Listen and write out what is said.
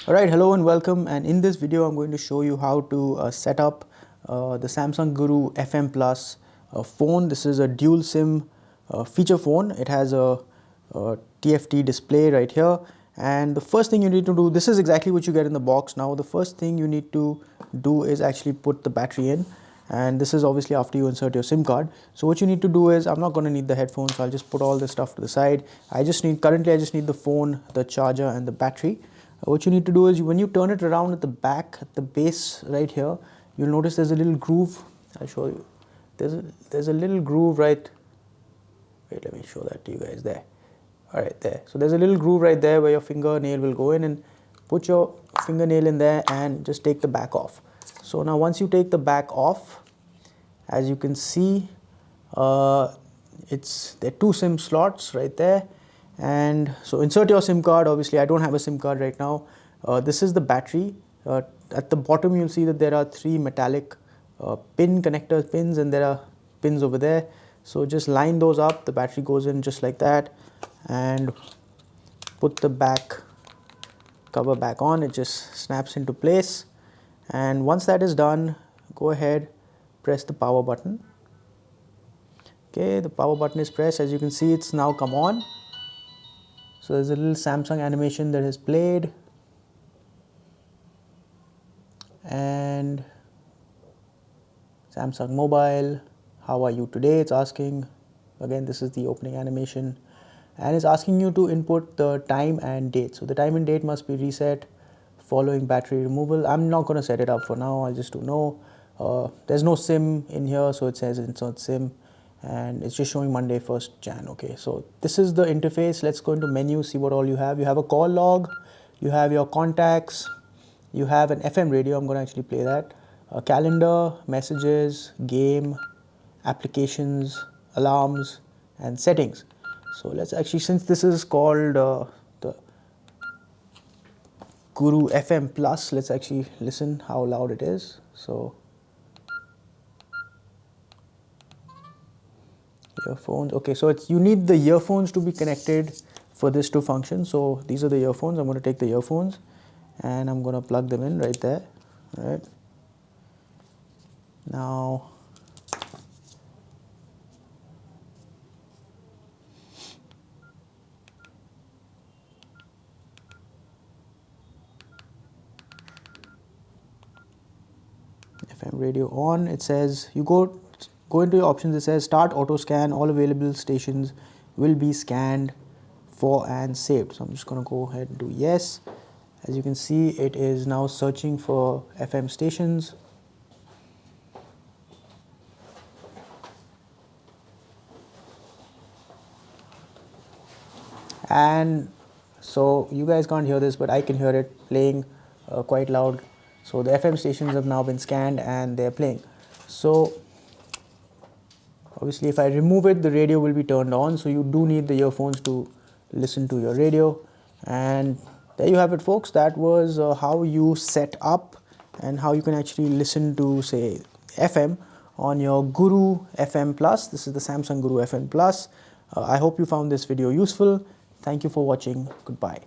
Alright, hello and welcome, and in this video I'm going to show you how to set up the Samsung Guru FM Plus phone. This is a dual SIM feature phone. It has a TFT display right here, and the first thing you need to do, this is exactly what you get in the box. Now the first thing you need to do is actually put the battery in, and this is obviously after you insert your SIM card. So what you need to do is, I'm not going to need the headphones, so I'll just put all this stuff to the side. Currently I just need the phone, the charger and the battery. What you need to do is, when you turn it around at the back, at the base right here, you'll notice there's a little groove. I'll show you. There's a little groove right. Wait, let me show that to you guys there. All right, there. So there's a little groove right there where your fingernail will go in, and put your fingernail in there and just take the back off. So now once you take the back off, as you can see, there are two SIM slots right there. And so insert your SIM card. Obviously I don't have a SIM card right now. This is the battery. At the bottom you'll see that there are three metallic pin connector pins, and there are pins over there. So just line those up. The battery goes in just like that, and put the back cover back on. It just snaps into place, and once that is done, go ahead, press the power button. Okay, the power button is pressed. As you can see, it's now come on. So there's a little Samsung animation that has played, and Samsung Mobile, how are you today? It's asking. Again, this is the opening animation, and it's asking you to input the time and date. So the time and date must be reset following battery removal. I'm not going to set it up for now. I'll just do no. There's no SIM in here, so it says insert SIM. And it's just showing Monday 1st Jan. Okay, so this is the interface. Let's go into menu, see what all you have. You have a call log, you have your contacts, you have an FM radio. I'm going to actually play that. A calendar, messages, game, applications, alarms, and settings. So let's actually, since this is called the Guru FM Plus, let's actually listen how loud it is. So earphones. Okay, so you need the earphones to be connected for this to function. So these are the earphones. I'm going to take the earphones and I'm going to plug them in right there. All right. Now FM radio on. It says you go into your options. It says start auto scan. All available stations will be scanned for and saved. So I'm just going to go ahead and do yes. As you can see, it is now searching for FM stations. And so you guys can't hear this, but I can hear it playing quite loud. So the FM stations have now been scanned and they're playing. So obviously if I remove it, the radio will be turned on. So you do need the earphones to listen to your radio. And there you have it, folks. That was how you set up and how you can actually listen to, say, FM on your Guru FM Plus. This is the Samsung Guru FM Plus. I hope you found this video useful. Thank you for watching. Goodbye.